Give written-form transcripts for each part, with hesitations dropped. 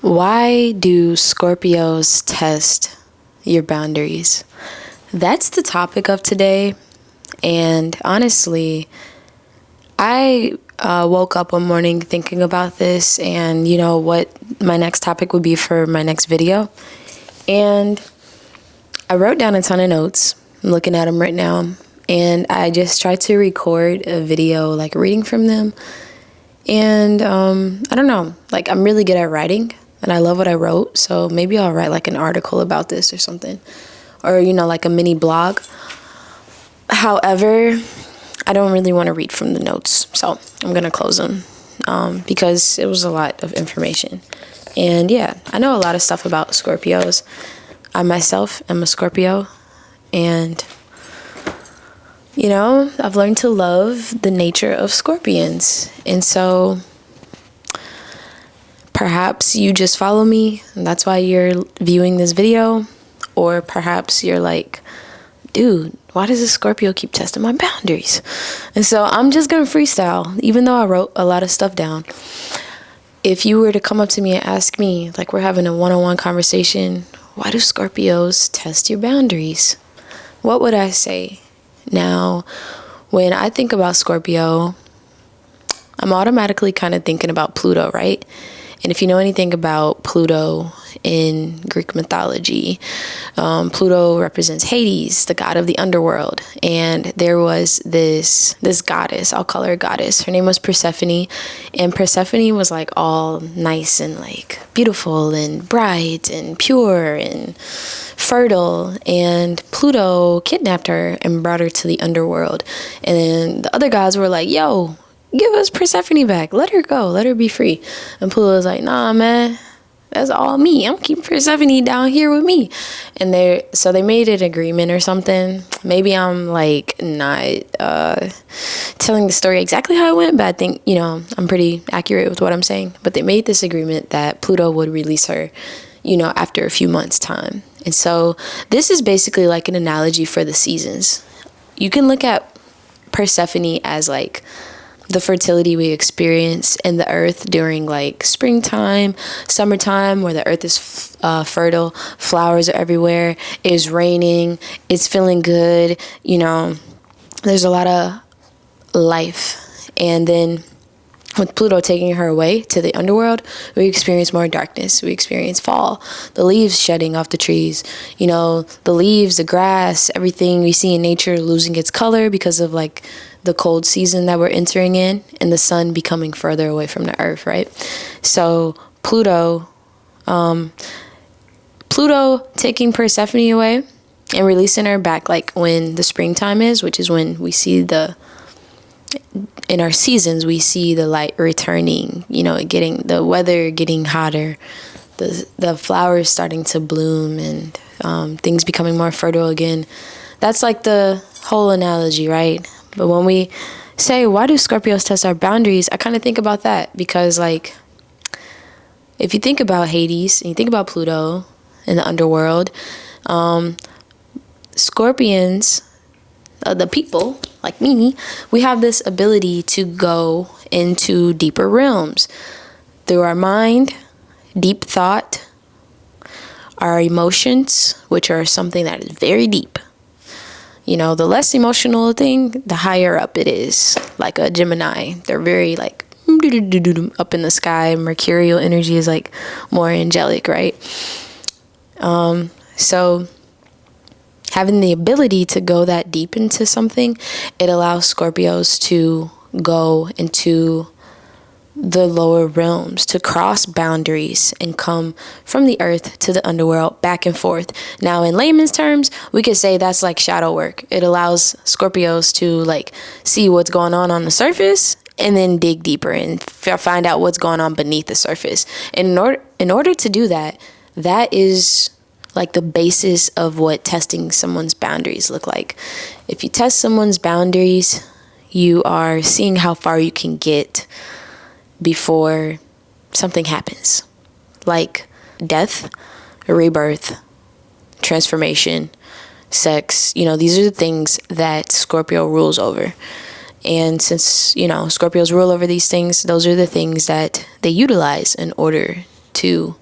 Why do Scorpios test your boundaries? That's the topic of today. And honestly, I woke up one morning thinking about this and what my next topic would be for my next video. And I wrote down a ton of notes. I'm looking at them right now. And I just tried to record a video, like reading from them. And I don't know, like I'm really good at writing. And I love what I wrote, so maybe I'll write like an article about this or something. Or, like a mini blog. However, I don't really want to read from the notes, so I'm going to close them because it was a lot of information. And yeah, I know a lot of stuff about Scorpios. I myself am a Scorpio, and I've learned to love the nature of Scorpions. And so perhaps you just follow me and that's why you're viewing this video. Or perhaps you're like, dude, why does a Scorpio keep testing my boundaries? And so I'm just going to freestyle, even though I wrote a lot of stuff down. If you were to come up to me and ask me, like we're having a one-on-one conversation, why do Scorpios test your boundaries? What would I say? Now, when I think about Scorpio, I'm automatically kind of thinking about Pluto, right? And if you know anything about Pluto in Greek mythology, Pluto represents Hades, the god of the underworld. And there was this goddess, I'll call her a goddess. Her name was Persephone. And Persephone was like all nice and like beautiful and bright and pure and fertile. And Pluto kidnapped her and brought her to the underworld. And then the other gods were like, yo, give us Persephone back. Let her go. Let her be free. And Pluto was like, nah, man. That's all me. I'm keeping Persephone down here with me. And they made an agreement or something. Maybe I'm like not telling the story exactly how it went, but I think, I'm pretty accurate with what I'm saying. But they made this agreement that Pluto would release her, after a few months' time. And so this is basically like an analogy for the seasons. You can look at Persephone as like the fertility we experience in the earth during like springtime, summertime, where the earth is fertile, flowers are everywhere, it is raining, it's feeling good, there's a lot of life. And then with Pluto taking her away to the underworld, we experience more darkness. We experience fall, the leaves shedding off the trees, the leaves, the grass, everything we see in nature losing its color because of like the cold season that we're entering in and the sun becoming further away from the earth, right? So Pluto taking Persephone away and releasing her back like when the springtime is, which is when we see in our seasons, we see the light returning, getting the weather getting hotter, the flowers starting to bloom and things becoming more fertile again. That's like the whole analogy, right? But when we say, why do Scorpios test our boundaries? I kind of think about that because like, if you think about Hades and you think about Pluto in the underworld, Scorpions, the people like me, we have this ability to go into deeper realms through our mind, deep thought, our emotions, which are something that is very deep. The less emotional thing, the higher up it is. Like a Gemini, they're very like up in the sky. Mercurial energy is like more angelic, right? So having the ability to go that deep into something, it allows Scorpios to go into the lower realms, to cross boundaries and come from the earth to the underworld, back and forth. Now, in layman's terms, we could say that's like shadow work. It allows Scorpios to like see what's going on the surface and then dig deeper and find out what's going on beneath the surface. And in order to do that, that is like the basis of what testing someone's boundaries look like. If you test someone's boundaries, you are seeing how far you can get before something happens, like death, rebirth, transformation, sex. These are the things that Scorpio rules over. And since, Scorpios rule over these things, those are the things that they utilize in order to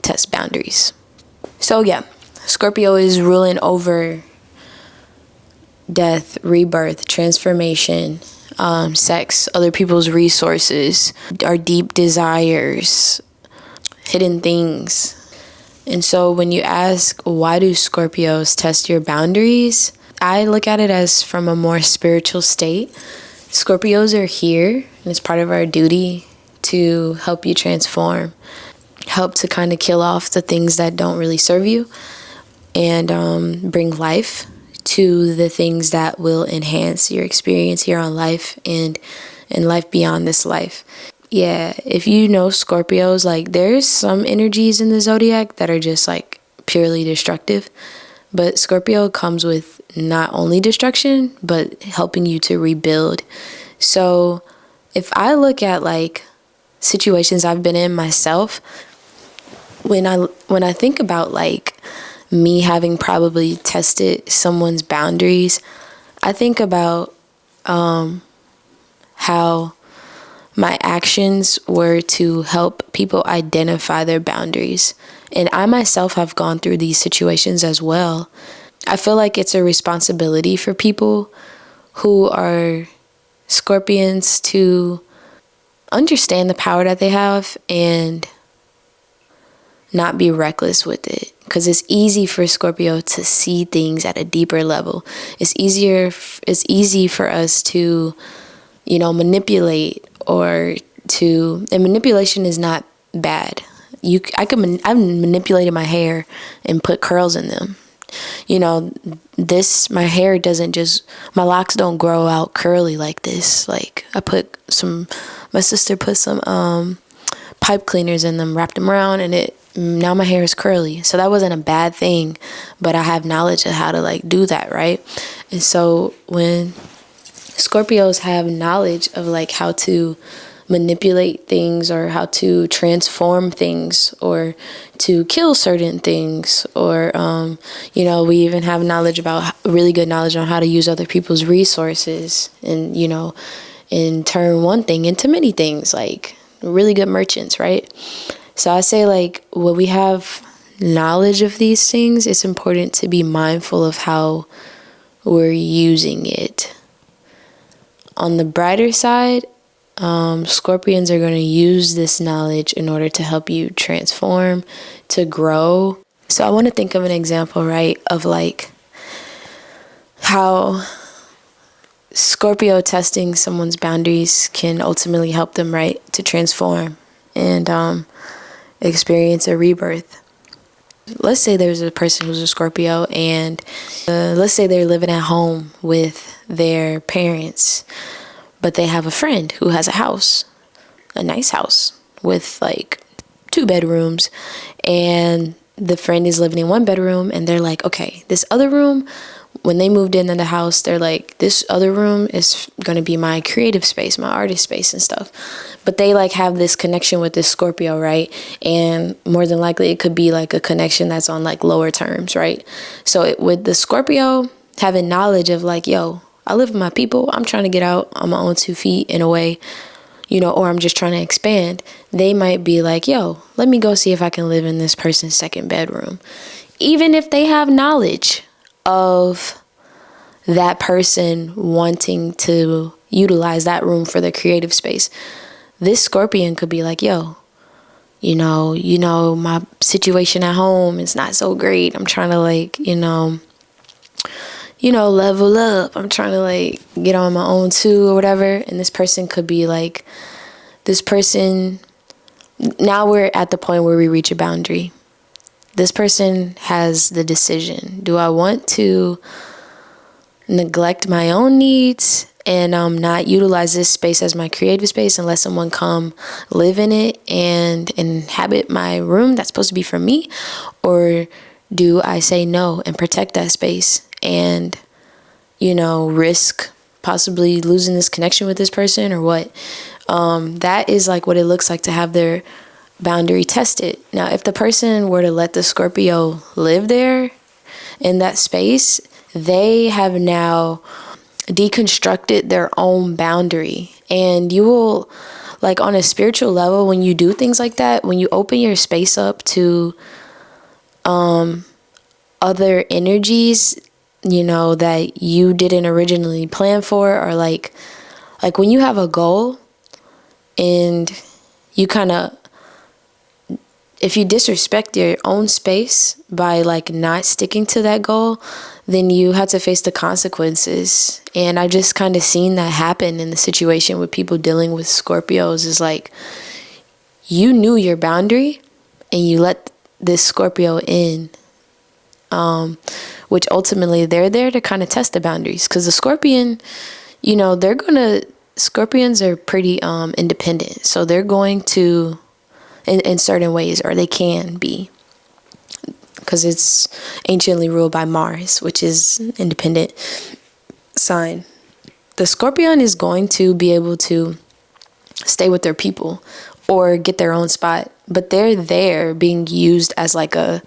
test boundaries. So yeah, Scorpio is ruling over death, rebirth, transformation, sex, other people's resources, our deep desires, hidden things. And so when you ask, why do Scorpios test your boundaries? I look at it as from a more spiritual state. Scorpios are here, and it's part of our duty to help you transform, help to kind of kill off the things that don't really serve you, and bring life to the things that will enhance your experience here on life and life beyond this life. Yeah, if you know Scorpios, like there's some energies in the zodiac that are just like purely destructive, but Scorpio comes with not only destruction, but helping you to rebuild. So if I look at like situations I've been in myself, when I think about like me having probably tested someone's boundaries, I think about how my actions were to help people identify their boundaries. And I myself have gone through these situations as well. I feel like it's a responsibility for people who are Scorpions to understand the power that they have and not be reckless with it. Because it's easy for Scorpio to see things at a deeper level. It's easy for us to, manipulate and manipulation is not bad. I've manipulated my hair and put curls in them. My hair my locks don't grow out curly like this. Like my sister put some pipe cleaners in them, wrapped them around, and now my hair is curly. So that wasn't a bad thing, but I have knowledge of how to like do that, right? And so when Scorpios have knowledge of like how to manipulate things or how to transform things or to kill certain things, or we even have really good knowledge on how to use other people's resources and turn one thing into many things, like really good merchants, right? So I say, like, when we have knowledge of these things, it's important to be mindful of how we're using it. On the brighter side, Scorpions are going to use this knowledge in order to help you transform, to grow. So I want to think of an example, right, of like how Scorpio testing someone's boundaries can ultimately help them, right, to transform and experience a rebirth. Let's say there's a person who's a Scorpio and let's say they're living at home with their parents, but they have a friend who has a house, a nice house with like 2 bedrooms, and the friend is living in 1 bedroom, and they're like, okay, this other room, when they moved into the house, they're like, this other room is going to be my creative space, my artist space and stuff. But they like have this connection with this Scorpio, right? And more than likely it could be like a connection that's on like lower terms, right? So with the Scorpio having knowledge of like, yo, I live with my people, I'm trying to get out on my own 2 feet in a way, or I'm just trying to expand, they might be like, yo, let me go see if I can live in this person's 2nd bedroom. Even if they have knowledge of that person wanting to utilize that room for their creative space, this Scorpion could be like, yo, my situation at home is not so great. I'm trying to like, level up. I'm trying to like get on my own too or whatever. And this person could be like, now we're at the point where we reach a boundary. This person has the decision. Do I want to neglect my own needs and not utilize this space as my creative space and let someone come live in it and inhabit my room that's supposed to be for me? Or do I say no and protect that space and, risk possibly losing this connection with this person or what? That is like what it looks like to have their boundary tested. Now, if the person were to let the Scorpio live there in that space, they have now deconstructed their own boundary. And you will like on a spiritual level, when you do things like that, when you open your space up to other energies, you know, that you didn't originally plan for, or like when you have a goal and you kind of, if you disrespect your own space by like not sticking to that goal, then you have to face the consequences. And I just kind of seen that happen in the situation with people dealing with Scorpios. Is like, you knew your boundary and you let this Scorpio in, which ultimately they're there to kind of test the boundaries, because the Scorpion, you know, Scorpions are pretty independent, so they're going to, in certain ways, or they can be, because it's anciently ruled by Mars, which is an independent sign. The Scorpion is going to be able to stay with their people or get their own spot, but they're there being used as like a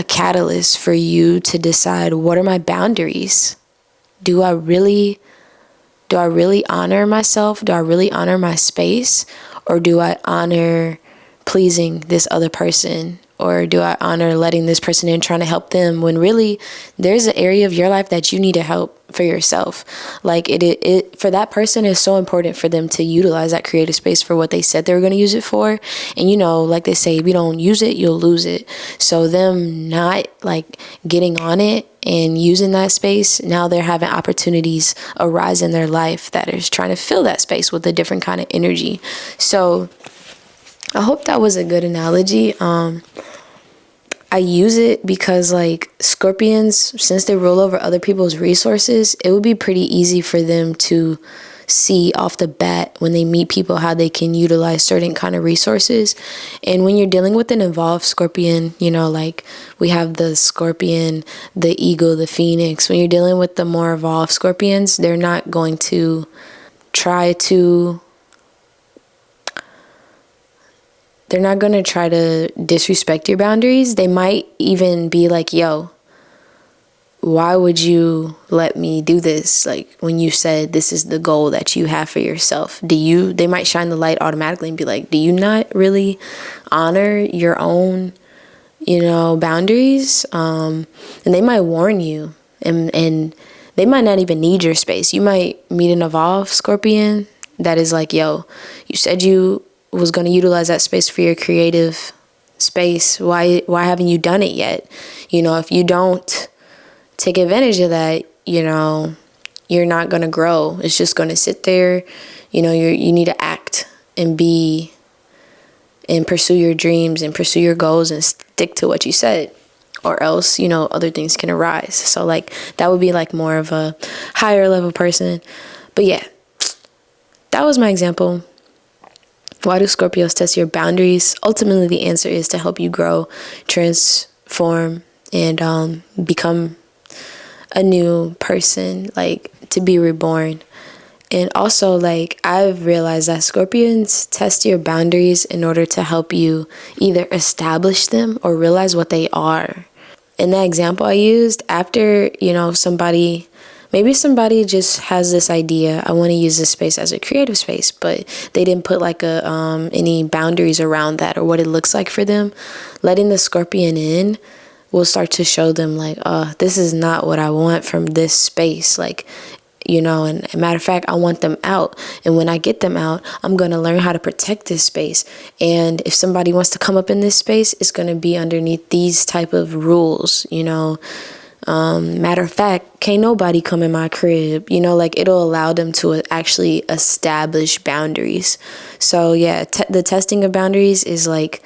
catalyst for you to decide, what are my boundaries? Do I really honor myself? Do I really honor my space? Or do I honor pleasing this other person? Or do I honor letting this person in, trying to help them, when really there's an area of your life that you need to help for yourself? Like it for that person, is so important for them to utilize that creative space for what they said they were going to use it for. And, you know, like they say, if you don't use it, you'll lose it. So them not like getting on it and using that space, now they're having opportunities arise in their life that is trying to fill that space with a different kind of energy. So I hope that was a good analogy. I use it because, like, Scorpions, since they rule over other people's resources, it would be pretty easy for them to see off the bat when they meet people how they can utilize certain kind of resources. And when you're dealing with an evolved Scorpion, you know, like we have the Scorpion, the Eagle, the Phoenix. When you're dealing with the more evolved Scorpions, they're not going to try to disrespect your boundaries. They might even be like, yo, why would you let me do this? Like, when you said this is the goal that you have for yourself, they might shine the light automatically and be like, do you not really honor your own, you know, boundaries? And they might warn you, and they might not even need your space. You might meet an evolved Scorpion that is like, yo, you said you was going to utilize that space for your creative space. Why haven't you done it yet? You know, if you don't take advantage of that, you know, you're not going to grow. It's just going to sit there. You know, you need to act and be and pursue your dreams and pursue your goals and stick to what you said, or else, you know, other things can arise. So like, that would be like more of a higher level person. But yeah, that was my example. Why do Scorpios test your boundaries? Ultimately, the answer is to help you grow, transform, and become a new person, like to be reborn. And also, like, I've realized that Scorpions test your boundaries in order to help you either establish them or realize what they are. In that example I used, after, you know, maybe somebody just has this idea, I want to use this space as a creative space, but they didn't put like any boundaries around that or what it looks like for them. Letting the Scorpion in will start to show them like, this is not what I want from this space. Like, you know, and a matter of fact, I want them out. And when I get them out, I'm going to learn how to protect this space. And if somebody wants to come up in this space, it's going to be underneath these type of rules, you know. Matter of fact, can't nobody come in my crib, you know, like it'll allow them to actually establish boundaries. So yeah, the testing of boundaries is like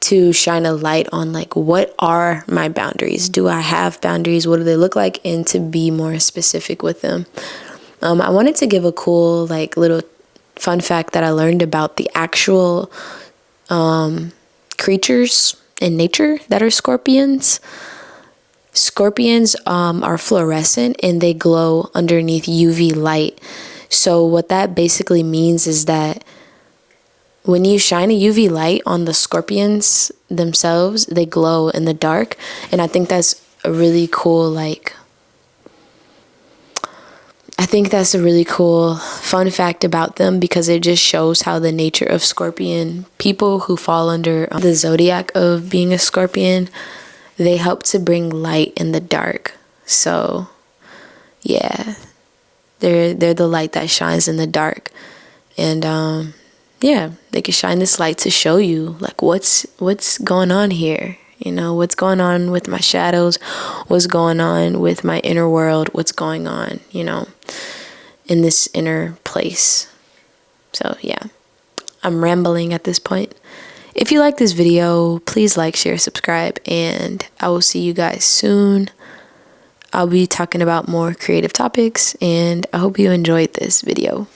to shine a light on like, what are my boundaries? Do I have boundaries? What do they look like? And to be more specific with them. I wanted to give a cool like little fun fact that I learned about the actual creatures in nature that are Scorpions. Scorpions are fluorescent and they glow underneath UV light. So what that basically means is that when you shine a UV light on the Scorpions themselves, they glow in the dark. And I think that's a really cool, like, I think that's a really cool fun fact about them, because it just shows how the nature of Scorpion people who fall under the zodiac of being a Scorpion, they help to bring light in the dark. So yeah, they're the light that shines in the dark. And yeah, they can shine this light to show you like what's going on here. You know, what's going on with my shadows, what's going on with my inner world, what's going on, you know, in this inner place. So yeah, I'm rambling at this point. If you like this video, please like, share, subscribe, and I will see you guys soon. I'll be talking about more creative topics, and I hope you enjoyed this video.